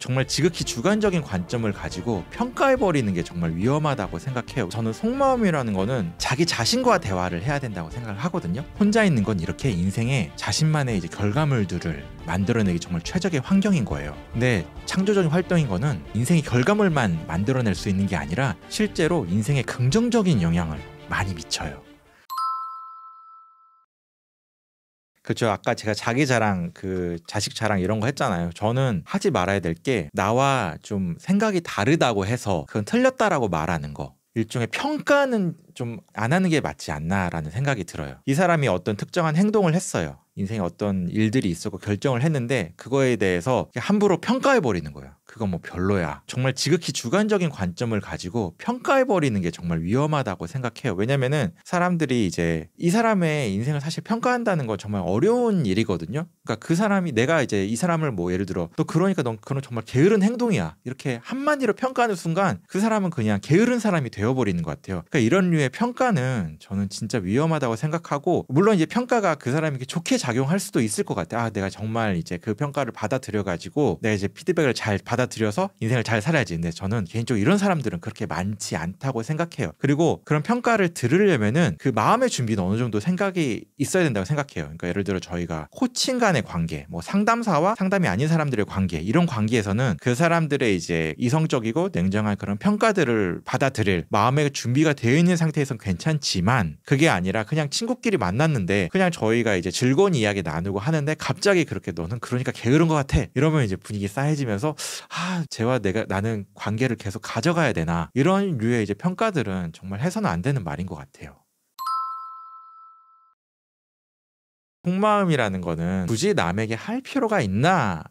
정말 지극히 주관적인 관점을 가지고 평가해버리는 게 정말 위험하다고 생각해요. 저는 속마음이라는 거는 자기 자신과 대화를 해야 된다고 생각을 하거든요. 혼자 있는 건 이렇게 인생에 자신만의 이제 결과물들을 만들어내기 정말 최적의 환경인 거예요. 근데 창조적인 활동인 거는 인생의 결과물만 만들어낼 수 있는 게 아니라 실제로 인생에 긍정적인 영향을 많이 미쳐요. 그렇죠. 아까 제가 자기 자랑, 자식 자랑 이런 거 했잖아요. 저는 하지 말아야 될 게 나와 좀 생각이 다르다고 해서 그건 틀렸다라고 말하는 거. 일종의 평가는 좀 안 하는 게 맞지 않나라는 생각이 들어요. 이 사람이 어떤 특정한 행동을 했어요. 인생에 어떤 일들이 있었고 결정을 했는데 그거에 대해서 함부로 평가해버리는 거예요. 그건 뭐 별로야. 정말 지극히 주관적인 관점을 가지고 평가해버리는 게 정말 위험하다고 생각해요. 왜냐면은 사람들이 이제 이 사람의 인생을 사실 평가한다는 건 정말 어려운 일이거든요. 그러니까 그 사람이 내가 이제 이 사람을 뭐 예를 들어 너 그러니까 넌 그런 정말 게으른 행동이야. 이렇게 한마디로 평가하는 순간 그 사람은 그냥 게으른 사람이 되어버리는 것 같아요. 그러니까 이런 류의 평가는 저는 진짜 위험하다고 생각하고 물론 이제 평가가 그 사람에게 좋게 작용할 수도 있을 것 같아요. 아, 내가 정말 이제 그 평가를 받아들여가지고 내가 이제 피드백을 잘 받아들여서 인생을 잘 살아야지. 근데 저는 개인적으로 이런 사람들은 그렇게 많지 않다고 생각해요. 그리고 그런 평가를 들으려면은 그 마음의 준비는 어느 정도 생각이 있어야 된다고 생각해요. 그러니까 예를 들어 저희가 코칭 간의 관계, 뭐 상담사와 상담이 아닌 사람들의 관계, 이런 관계에서는 그 사람들의 이제 이성적이고 냉정한 그런 평가들을 받아들일 마음의 준비가 되어 있는 상태에서는 괜찮지만 그게 아니라 그냥 친구끼리 만났는데 그냥 저희가 이제 즐거운 이야기 나누고 하는데 갑자기 그렇게 너는 그러니까 게으른 것 같아 이러면 이제 분위기 싸해지면서 쟤와 나는 관계를 계속 가져가야 되나 이런 류의 이제 평가들은 정말 해서는 안 되는 말인 것 같아요. 속마음이라는 거는 굳이 남에게 할 필요가 있나?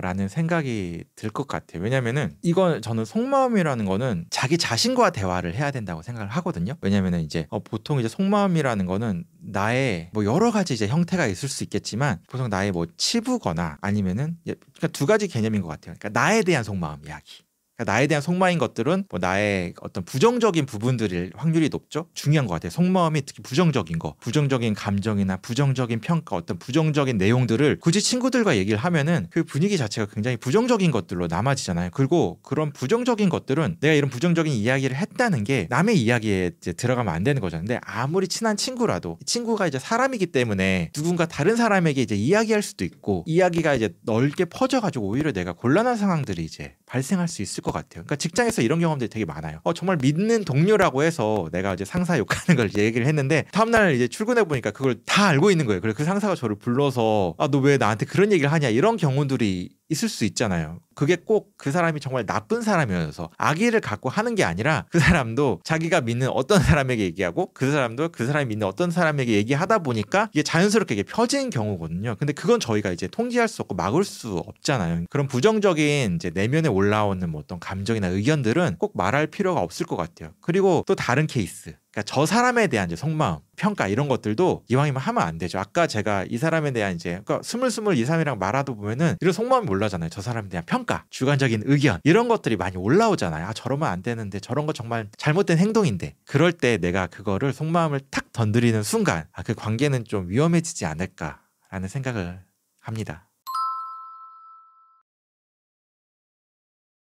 라는 생각이 들 것 같아요. 왜냐면은 이건 저는 속마음이라는 거는 자기 자신과 대화를 해야 된다고 생각을 하거든요. 왜냐면은 이제 보통 이제 속마음이라는 거는 나의 뭐 여러 가지 이제 형태가 있을 수 있겠지만 보통 나의 뭐 치부거나 아니면은 그러니까 두 가지 개념인 것 같아요. 그러니까 나에 대한 속마음 이야기. 그러니까 나에 대한 속마음인 것들은 뭐 나의 어떤 부정적인 부분들일 확률이 높죠. 중요한 것 같아요. 속마음이 특히 부정적인 거, 부정적인 감정이나 부정적인 평가, 어떤 부정적인 내용들을 굳이 친구들과 얘기를 하면은 그 분위기 자체가 굉장히 부정적인 것들로 남아지잖아요. 그리고 그런 부정적인 것들은 내가 이런 부정적인 이야기를 했다는 게 남의 이야기에 이제 들어가면 안 되는 거잖아요. 근데 아무리 친한 친구라도 친구가 이제 사람이기 때문에 누군가 다른 사람에게 이제 이야기할 수도 있고 이야기가 이제 넓게 퍼져가지고 오히려 내가 곤란한 상황들이 이제 발생할 수 있을 것 같아요. 그러니까 직장에서 이런 경험들이 되게 많아요. 정말 믿는 동료라고 해서 내가 이제 상사 욕하는 걸 얘기를 했는데 다음날 이제 출근해 보니까 그걸 다 알고 있는 거예요. 그래서 그 상사가 저를 불러서 너 왜 나한테 그런 얘기를 하냐 이런 경우들이 있을 수 있잖아요. 그게 꼭 그 사람이 정말 나쁜 사람이어서 악의를 갖고 하는 게 아니라 그 사람도 자기가 믿는 어떤 사람에게 얘기하고 그 사람도 그 사람이 믿는 어떤 사람에게 얘기하다 보니까 이게 자연스럽게 이게 펴진 경우거든요. 근데 그건 저희가 이제 통제할 수 없고 막을 수 없잖아요. 그런 부정적인 이제 내면에 올라오는 뭐 어떤 감정이나 의견들은 꼭 말할 필요가 없을 것 같아요. 그리고 또 다른 케이스. 그러니까 저 사람에 대한 이제 속마음, 평가 이런 것들도 이왕이면 하면 안 되죠. 아까 제가 이 사람에 대한 이제 그러니까 스물스물 이 사람이랑 말하다 보면은 이런 속마음이 올라오잖아요. 저 사람에 대한 평가, 주관적인 의견 이런 것들이 많이 올라오잖아요. 저러면 안 되는데 저런 거 정말 잘못된 행동인데 그럴 때 내가 그거를 속마음을 탁 건드리는 순간 그 관계는 좀 위험해지지 않을까라는 생각을 합니다.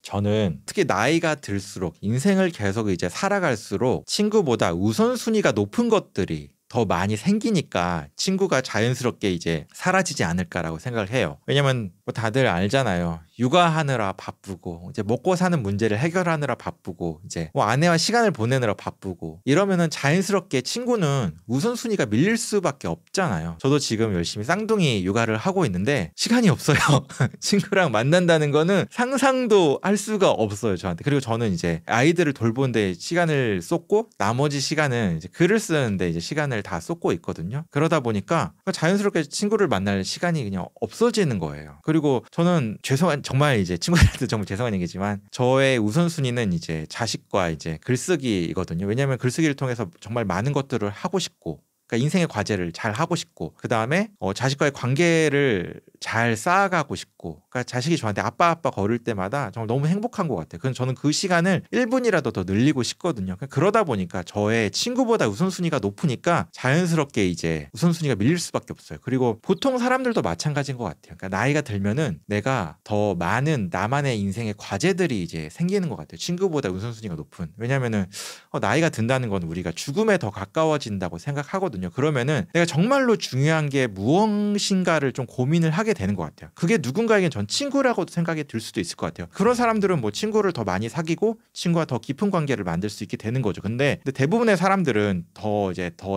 저는 특히 나이가 들수록 인생을 계속 이제 살아갈수록 친구보다 우선순위가 높은 것들이 더 많이 생기니까 친구가 자연스럽게 이제 사라지지 않을까라고 생각을 해요. 왜냐면 뭐 다들 알잖아요. 육아하느라 바쁘고 이제 먹고 사는 문제를 해결하느라 바쁘고 이제 뭐 아내와 시간을 보내느라 바쁘고 이러면은 자연스럽게 친구는 우선순위가 밀릴 수밖에 없잖아요. 저도 지금 열심히 쌍둥이 육아를 하고 있는데 시간이 없어요. 친구랑 만난다는 거는 상상도 할 수가 없어요, 저한테. 그리고 저는 이제 아이들을 돌보는데 시간을 쏟고 나머지 시간은 이제 글을 쓰는데 이제 시간을 다 쏟고 있거든요. 그러다 보니까 자연스럽게 친구를 만날 시간이 그냥 없어지는 거예요. 그리고 저는 정말 이제 친구들한테 정말 죄송한 얘기지만 저의 우선순위는 이제 자식과 이제 글쓰기이거든요. 왜냐하면 글쓰기를 통해서 정말 많은 것들을 하고 싶고 그러니까 인생의 과제를 잘 하고 싶고 그다음에 자식과의 관계를 잘 쌓아가고 싶고 그러니까 자식이 저한테 아빠 거릴 때마다 정말 너무 행복한 것 같아요. 그래서 저는 그 시간을 1분이라도 더 늘리고 싶거든요. 그러다 보니까 저의 친구보다 우선순위가 높으니까 자연스럽게 이제 우선순위가 밀릴 수밖에 없어요. 그리고 보통 사람들도 마찬가지인 것 같아요. 그러니까 나이가 들면은 내가 더 많은 나만의 인생의 과제들이 이제 생기는 것 같아요. 친구보다 우선순위가 높은. 왜냐면은 나이가 든다는 건 우리가 죽음에 더 가까워진다고 생각하거든요. 그러면은 내가 정말로 중요한 게 무엇인가를 좀 고민을 하게 되는 것 같아요. 그게 누군가에겐 전 친구라고도 생각이 들 수도 있을 것 같아요. 그런 사람들은 뭐 친구를 더 많이 사귀고 친구와 더 깊은 관계를 만들 수 있게 되는 거죠. 근데 대부분의 사람들은 더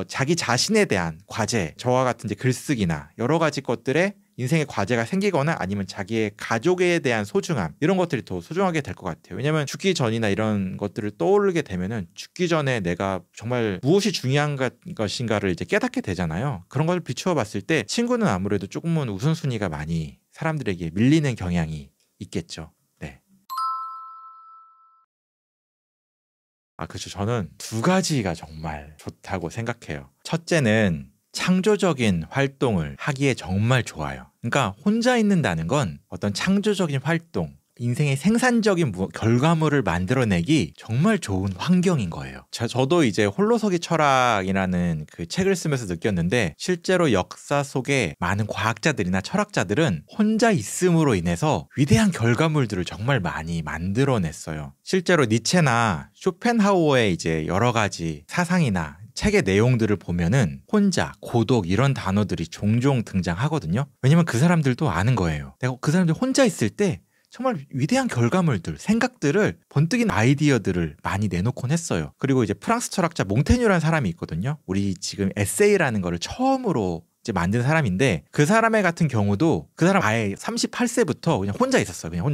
자기 자신에 대한 과제, 저와 같은 이제 글쓰기나 여러 가지 것들에 인생의 과제가 생기거나 아니면 자기의 가족에 대한 소중함 이런 것들이 더 소중하게 될 것 같아요. 왜냐하면 죽기 전이나 이런 것들을 떠오르게 되면은 죽기 전에 내가 정말 무엇이 중요한 것인가를 이제 깨닫게 되잖아요. 그런 걸 비추어 봤을 때 친구는 아무래도 조금은 우선순위가 많이 사람들에게 밀리는 경향이 있겠죠. 네. 그렇죠. 저는 두 가지가 정말 좋다고 생각해요. 첫째는 창조적인 활동을 하기에 정말 좋아요. 그러니까 혼자 있는다는 건 어떤 창조적인 활동, 인생의 생산적인 결과물을 만들어내기 정말 좋은 환경인 거예요. 저도 이제 홀로서기 철학이라는 그 책을 쓰면서 느꼈는데 실제로 역사 속에 많은 과학자들이나 철학자들은 혼자 있음으로 인해서 위대한 결과물들을 정말 많이 만들어냈어요. 실제로 니체나 쇼펜하우어의 이제 여러 가지 사상이나 책의 내용들을 보면은 혼자, 고독 이런 단어들이 종종 등장하거든요. 왜냐면 그 사람들도 아는 거예요. 내가 그 사람들 혼자 있을 때 정말 위대한 결과물들, 생각들을 번뜩인 아이디어들을 많이 내놓곤 했어요. 그리고 이제 프랑스 철학자 몽테뉴라는 사람이 있거든요. 우리 지금 에세이라는 거를 처음으로 이제 만든 사람인데 그 사람의 같은 경우도 그 사람 아예 38세부터 그냥 혼자 있었어요. 그냥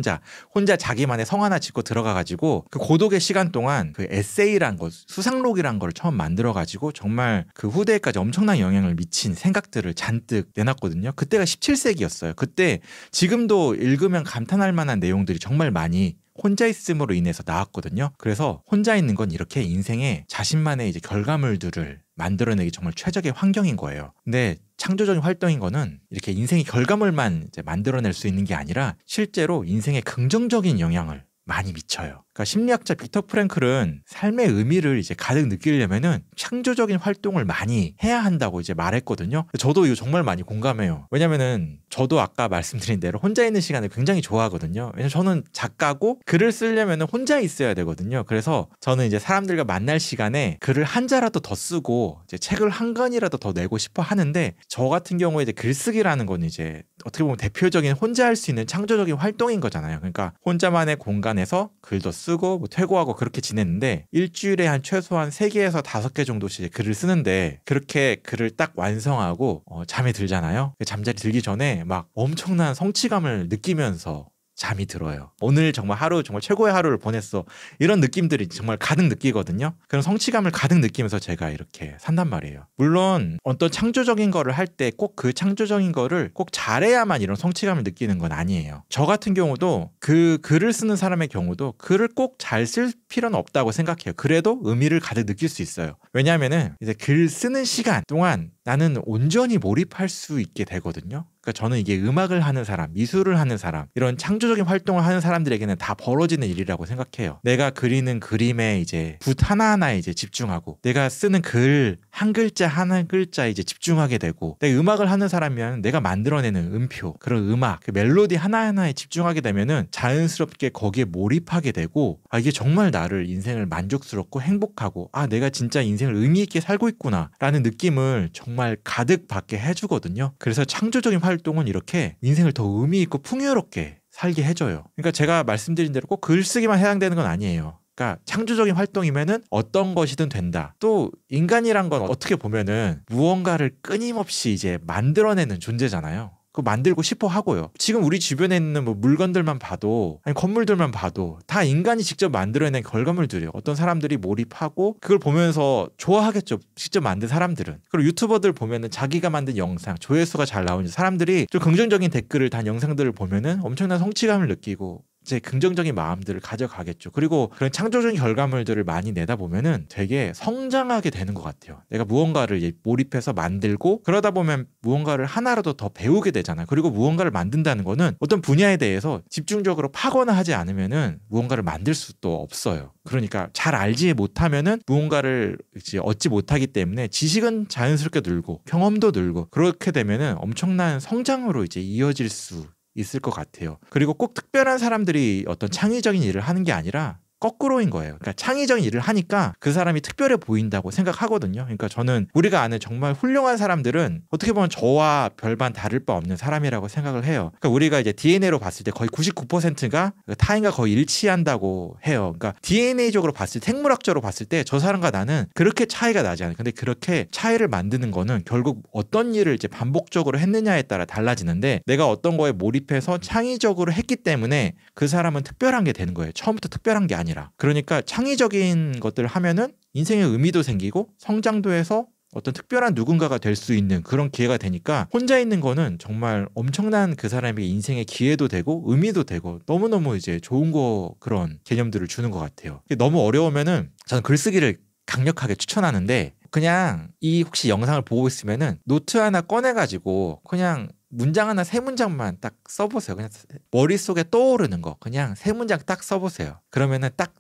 혼자 자기만의 성 하나 짓고 들어가가지고 그 고독의 시간 동안 그 에세이란 거, 수상록이란 거를 처음 만들어가지고 정말 그 후대에까지 엄청난 영향을 미친 생각들을 잔뜩 내놨거든요. 그때가 17세기였어요. 그때 지금도 읽으면 감탄할 만한 내용들이 정말 많이 혼자 있음으로 인해서 나왔거든요. 그래서 혼자 있는 건 이렇게 인생의 자신만의 이제 결과물들을 만들어내기 정말 최적의 환경인 거예요. 근데 창조적인 활동인 거는 이렇게 인생의 결과물만 이제 만들어낼 수 있는 게 아니라 실제로 인생에 긍정적인 영향을 많이 미쳐요. 그러니까 심리학자 빅터 프랭클은 삶의 의미를 이제 가득 느끼려면은 창조적인 활동을 많이 해야 한다고 이제 말했거든요. 저도 이거 정말 많이 공감해요. 왜냐면은 저도 아까 말씀드린 대로 혼자 있는 시간을 굉장히 좋아하거든요. 왜냐면 저는 작가고 글을 쓰려면은 혼자 있어야 되거든요. 그래서 저는 이제 사람들과 만날 시간에 글을 한 자라도 더 쓰고 이제 책을 한 권이라도 더 내고 싶어 하는데 저 같은 경우에 이제 글쓰기라는 건 이제 어떻게 보면 대표적인 혼자 할 수 있는 창조적인 활동인 거잖아요. 그러니까 혼자만의 공간에서 글도 쓰고 뭐 퇴고하고 그렇게 지냈는데 일주일에 한 최소한 3개에서 5개 정도씩 글을 쓰는데 그렇게 글을 딱 완성하고 잠이 들잖아요. 잠자리 들기 전에 막 엄청난 성취감을 느끼면서 잠이 들어요. 오늘 정말 하루 정말 최고의 하루를 보냈어. 이런 느낌들이 정말 가득 느끼거든요. 그런 성취감을 가득 느끼면서 제가 이렇게 산단 말이에요. 물론 어떤 창조적인 거를 할 때 꼭 그 창조적인 거를 꼭 잘해야만 이런 성취감을 느끼는 건 아니에요. 저 같은 경우도 그 글을 쓰는 사람의 경우도 글을 꼭 잘 쓸 필요는 없다고 생각해요. 그래도 의미를 가득 느낄 수 있어요. 왜냐하면은 이제 글 쓰는 시간 동안 나는 온전히 몰입할 수 있게 되거든요. 그러니까 저는 이게 음악을 하는 사람, 미술을 하는 사람, 이런 창조적인 활동을 하는 사람들에게는 다 벌어지는 일이라고 생각해요. 내가 그리는 그림에 이제 붓 하나하나에 이제 집중하고, 내가 쓰는 글 한 글자 한 글자에 이제 집중하게 되고, 내가 음악을 하는 사람이면 내가 만들어내는 음표, 그런 음악, 그 멜로디 하나하나에 집중하게 되면은 자연스럽게 거기에 몰입하게 되고, 이게 정말 나를 인생을 만족스럽고 행복하고, 내가 진짜 인생을 의미 있게 살고 있구나라는 느낌을 정말 가득 받게 해주거든요. 그래서 창조적인 활동은 이렇게 인생을 더 의미 있고 풍요롭게 살게 해줘요. 그러니까 제가 말씀드린 대로 꼭 글쓰기만 해당되는 건 아니에요. 그러니까 창조적인 활동이면은 어떤 것이든 된다. 또 인간이란 건 어떻게 보면은 무언가를 끊임없이 이제 만들어내는 존재잖아요. 그거 만들고 싶어 하고요. 지금 우리 주변에 있는 뭐 물건들만 봐도, 아니 건물들만 봐도 다 인간이 직접 만들어낸 결과물들이에요. 어떤 사람들이 몰입하고 그걸 보면서 좋아하겠죠. 직접 만든 사람들은. 그리고 유튜버들 보면은 자기가 만든 영상 조회수가 잘 나오는 사람들이 좀 긍정적인 댓글을 단 영상들을 보면은 엄청난 성취감을 느끼고 이제 긍정적인 마음들을 가져가겠죠. 그리고 그런 창조적인 결과물들을 많이 내다 보면은 되게 성장하게 되는 것 같아요. 내가 무언가를 몰입해서 만들고 그러다 보면 무언가를 하나라도 더 배우게 되잖아요. 그리고 무언가를 만든다는 거는 어떤 분야에 대해서 집중적으로 파거나 하지 않으면은 무언가를 만들 수도 없어요. 그러니까 잘 알지 못하면은 무언가를 이제 얻지 못하기 때문에 지식은 자연스럽게 늘고 경험도 늘고 그렇게 되면은 엄청난 성장으로 이제 이어질 수 있을 것 같아요. 그리고 꼭 특별한 사람들이 어떤 창의적인 일을 하는 게 아니라 거꾸로인 거예요. 그러니까 창의적인 일을 하니까 그 사람이 특별해 보인다고 생각하거든요. 그러니까 저는 우리가 아는 정말 훌륭한 사람들은 어떻게 보면 저와 별반 다를 바 없는 사람이라고 생각을 해요. 그러니까 우리가 이제 DNA로 봤을 때 거의 99%가 타인과 거의 일치한다고 해요. 그러니까 DNA적으로 봤을 때, 생물학적으로 봤을 때 저 사람과 나는 그렇게 차이가 나지 않아요. 근데 그렇게 차이를 만드는 거는 결국 어떤 일을 이제 반복적으로 했느냐에 따라 달라지는데 내가 어떤 거에 몰입해서 창의적으로 했기 때문에 그 사람은 특별한 게 되는 거예요. 처음부터 특별한 게 아니라. 그러니까 창의적인 것들을 하면은 인생의 의미도 생기고 성장도 해서 어떤 특별한 누군가가 될 수 있는 그런 기회가 되니까 혼자 있는 거는 정말 엄청난 그 사람에게 인생의 기회도 되고 의미도 되고 너무너무 이제 좋은 거 그런 개념들을 주는 것 같아요. 너무 어려우면은 저는 글쓰기를 강력하게 추천하는데 그냥 이 혹시 영상을 보고 있으면은 노트 하나 꺼내가지고 그냥 문장 하나 세 문장만 딱 써보세요. 그냥 머릿속에 떠오르는 거 그냥 세 문장 딱 써보세요. 그러면은 딱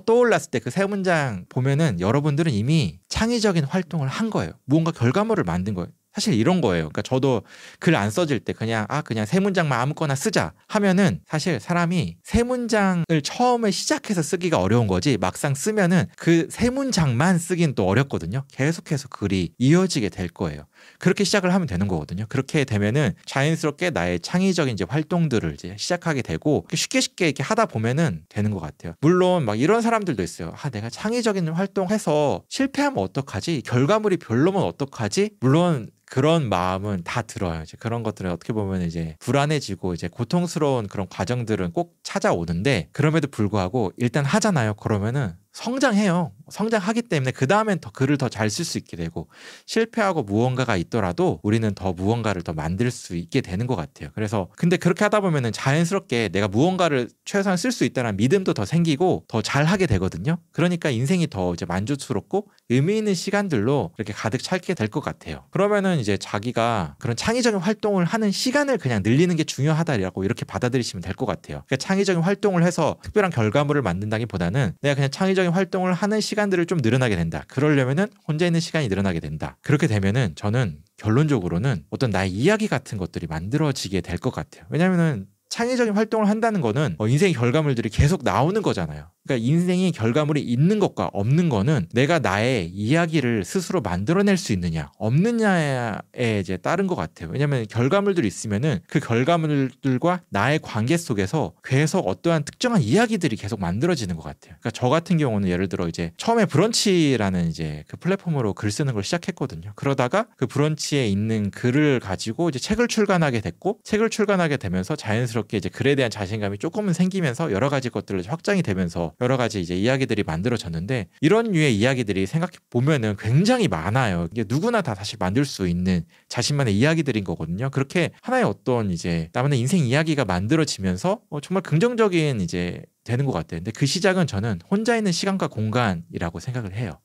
떠올랐을 때 그 세 문장 보면은 여러분들은 이미 창의적인 활동을 한 거예요. 무언가 결과물을 만든 거예요. 사실 이런 거예요. 그러니까 저도 글 안 써질 때 그냥 세 문장만 아무거나 쓰자 하면은 사실 사람이 세 문장을 처음에 시작해서 쓰기가 어려운 거지 막상 쓰면은 그 세 문장만 쓰긴 또 어렵거든요. 계속해서 글이 이어지게 될 거예요. 그렇게 시작을 하면 되는 거거든요. 그렇게 되면은 자연스럽게 나의 창의적인 이제 활동들을 이제 시작하게 되고 쉽게 이렇게 하다 보면은 되는 것 같아요. 물론 막 이런 사람들도 있어요. 내가 창의적인 활동해서 실패하면 어떡하지? 결과물이 별로면 어떡하지? 물론 그런 마음은 다 들어요. 이제 그런 것들은 어떻게 보면 이제 불안해지고 이제 고통스러운 그런 과정들은 꼭 찾아오는데 그럼에도 불구하고 일단 하잖아요. 그러면은 성장해요. 성장하기 때문에 그 다음엔 더 글을 더 잘 쓸 수 있게 되고 실패하고 무언가가 있더라도 우리는 더 무언가를 더 만들 수 있게 되는 것 같아요. 그래서 근데 그렇게 하다 보면은 자연스럽게 내가 무언가를 최소한 쓸 수 있다는 믿음도 더 생기고 더 잘하게 되거든요. 그러니까 인생이 더 이제 만족스럽고 의미 있는 시간들로 이렇게 가득 찰게 될 것 같아요. 그러면은 이제 자기가 그런 창의적인 활동을 하는 시간을 그냥 늘리는 게 중요하다라고 이렇게 받아들이시면 될 것 같아요. 그러니까 창의적인 활동을 해서 특별한 결과물을 만든다기보다는 내가 그냥 창의적인 활동을 하는 시간들을 좀 늘어나게 된다. 그러려면은 혼자 있는 시간이 늘어나게 된다. 그렇게 되면은 저는 결론적으로는 어떤 나의 이야기 같은 것들이 만들어지게 될 것 같아요. 왜냐면은 창의적인 활동을 한다는 거는 인생의 결과물들이 계속 나오는 거잖아요. 그러니까 인생의 결과물이 있는 것과 없는 거는 내가 나의 이야기를 스스로 만들어낼 수 있느냐 없느냐에 이제 따른 것 같아요. 왜냐하면 결과물들이 있으면은 그 결과물들과 나의 관계 속에서 계속 어떠한 특정한 이야기들이 계속 만들어지는 것 같아요. 그러니까 저 같은 경우는 예를 들어 이제 처음에 브런치라는 이제 그 플랫폼으로 글 쓰는 걸 시작했거든요. 그러다가 그 브런치에 있는 글을 가지고 이제 책을 출간하게 됐고 책을 출간하게 되면서 자연스럽게 이제 글에 대한 자신감이 조금은 생기면서 여러 가지 것들을 확장이 되면서 여러 가지 이제 이야기들이 만들어졌는데 이런 류의 이야기들이 생각해 보면은 굉장히 많아요. 이게 누구나 다 사실 만들 수 있는 자신만의 이야기들인 거거든요. 그렇게 하나의 어떤 이제 나만의 인생 이야기가 만들어지면서 정말 긍정적인 이제 되는 것 같아요. 근데 그 시작은 저는 혼자 있는 시간과 공간이라고 생각을 해요.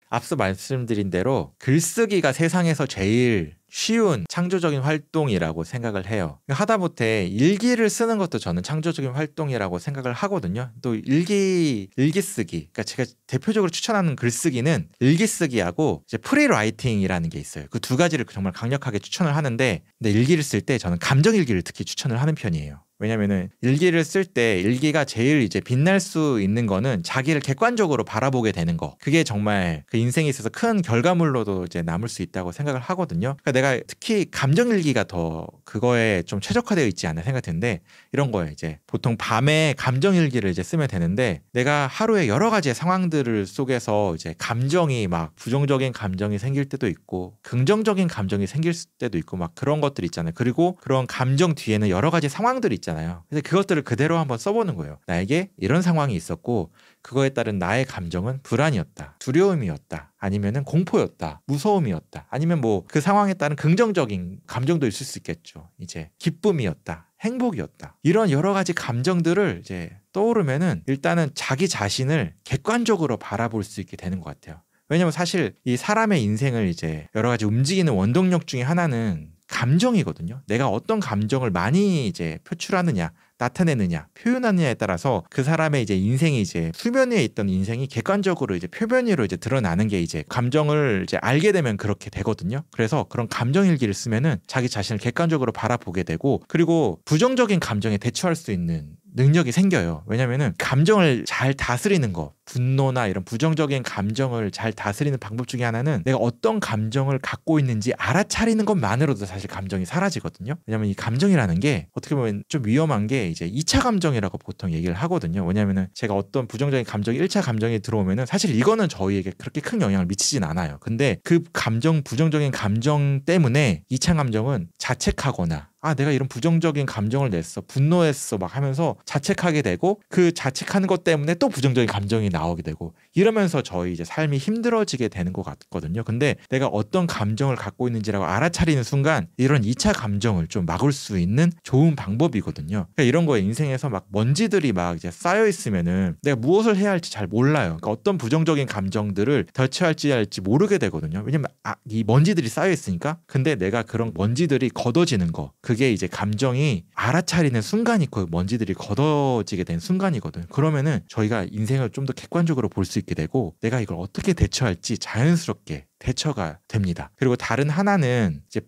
앞서 말씀드린 대로 글쓰기가 세상에서 제일 쉬운 창조적인 활동이라고 생각을 해요. 하다못해 일기를 쓰는 것도 저는 창조적인 활동이라고 생각을 하거든요. 또 일기 쓰기. 그러니까 제가 대표적으로 추천하는 글쓰기는 일기 쓰기하고 이제 프리라이팅이라는 게 있어요. 그 두 가지를 정말 강력하게 추천을 하는데 근데 일기를 쓸 때 저는 감정 일기를 특히 추천을 하는 편이에요. 왜냐면은 일기를 쓸 때 일기가 제일 이제 빛날 수 있는 거는 자기를 객관적으로 바라보게 되는 거. 그게 정말 그 인생에 있어서 큰 결과물로도 이제 남을 수 있다고 생각을 하거든요. 그러니까 내가 특히 감정 일기가 더 그거에 좀 최적화되어 있지 않나 생각이 드는데 이런 거예요. 이제 보통 밤에 감정 일기를 이제 쓰면 되는데 내가 하루에 여러 가지의 상황들을 속에서 이제 감정이 막 부정적인 감정이 생길 때도 있고 긍정적인 감정이 생길 때도 있고 막 그런 것들 있잖아요. 그리고 그런 감정 뒤에는 여러 가지 상황들이 있잖아요. 있잖아요. 그래서 그것들을 그대로 한번 써보는 거예요. 나에게 이런 상황이 있었고 그거에 따른 나의 감정은 불안이었다, 두려움이었다, 아니면은 공포였다, 무서움이었다, 아니면 뭐 그 상황에 따른 긍정적인 감정도 있을 수 있겠죠. 이제 기쁨이었다, 행복이었다, 이런 여러 가지 감정들을 이제 떠오르면은 일단은 자기 자신을 객관적으로 바라볼 수 있게 되는 것 같아요. 왜냐면 사실 이 사람의 인생을 이제 여러 가지 움직이는 원동력 중에 하나는 감정이거든요. 내가 어떤 감정을 많이 이제 표출하느냐, 나타내느냐, 표현하느냐에 따라서 그 사람의 이제 인생이 이제 수면 위에 있던 인생이 객관적으로 이제 표면 위로 이제 드러나는 게 이제 감정을 이제 알게 되면 그렇게 되거든요. 그래서 그런 감정 일기를 쓰면은 자기 자신을 객관적으로 바라보게 되고, 그리고 부정적인 감정에 대처할 수 있는 능력이 생겨요. 왜냐면은 감정을 잘 다스리는 거, 분노나 이런 부정적인 감정을 잘 다스리는 방법 중에 하나는 내가 어떤 감정을 갖고 있는지 알아차리는 것만으로도 사실 감정이 사라지거든요. 왜냐면 이 감정이라는 게 어떻게 보면 좀 위험한 게 이제 2차 감정이라고 보통 얘기를 하거든요. 왜냐면은 제가 어떤 부정적인 감정이 1차 감정이 들어오면은 사실 이거는 저희에게 그렇게 큰 영향을 미치진 않아요. 근데 그 감정, 부정적인 감정 때문에 2차 감정은 자책하거나 내가 이런 부정적인 감정을 냈어, 분노했어 막 하면서 자책하게 되고, 그 자책하는 것 때문에 또 부정적인 감정이 나오게 되고, 이러면서 저희 이제 삶이 힘들어지게 되는 것 같거든요. 근데 내가 어떤 감정을 갖고 있는지라고 알아차리는 순간 이런 2차 감정을 좀 막을 수 있는 좋은 방법이거든요. 그러니까 이런 거에 인생에서 막 먼지들이 막 이제 쌓여 있으면은 내가 무엇을 해야 할지 잘 몰라요. 그러니까 어떤 부정적인 감정들을 대처할지 모르게 되거든요. 왜냐면 이 먼지들이 쌓여 있으니까. 근데 내가 그런 먼지들이 걷어지는 거, 그게 이제 감정이 알아차리는 순간이 그 먼지들이 걷어지게 된 순간이거든요. 그러면은 저희가 인생을 좀 더 객관적으로 볼 수 있게 되고, 내가 이걸 어떻게 대처할지 자연스럽게 대처가 됩니다. 그리고 다른 하나는 이제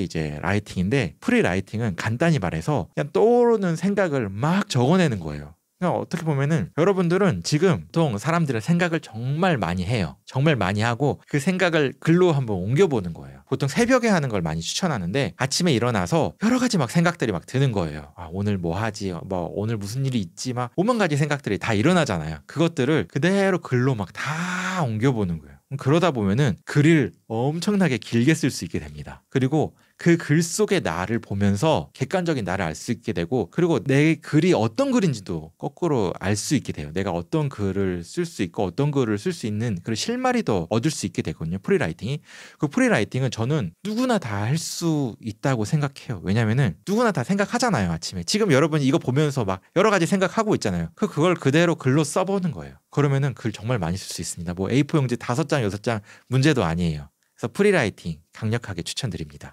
이제 라이팅인데, 프리 라이팅은 간단히 말해서 그냥 떠오르는 생각을 막 적어내는 거예요. 그러니까 어떻게 보면은 여러분들은 지금 보통 사람들은 생각을 정말 많이 해요. 정말 많이 하고 그 생각을 글로 한번 옮겨보는 거예요. 보통 새벽에 하는 걸 많이 추천하는데, 아침에 일어나서 여러 가지 막 생각들이 막 드는 거예요. 오늘 뭐 하지? 뭐 오늘 무슨 일이 있지? 막 오만 가지 생각들이 다 일어나잖아요. 그것들을 그대로 글로 막 다 옮겨보는 거예요. 그러다 보면은 글을 엄청나게 길게 쓸 수 있게 됩니다. 그리고 그 글 속의 나를 보면서 객관적인 나를 알 수 있게 되고, 그리고 내 글이 어떤 글인지도 거꾸로 알 수 있게 돼요. 내가 어떤 글을 쓸 수 있고 어떤 글을 쓸 수 있는 그런 실마리 더 얻을 수 있게 되거든요. 프리라이팅이. 그 프리라이팅은 저는 누구나 다 할 수 있다고 생각해요. 왜냐면은 누구나 다 생각하잖아요. 아침에 지금 여러분이 이거 보면서 막 여러 가지 생각하고 있잖아요. 그걸 그대로 글로 써보는 거예요. 그러면은 글 정말 많이 쓸 수 있습니다. 뭐 A4 용지 5장 6장 문제도 아니에요. 그래서 프리라이팅 강력하게 추천드립니다.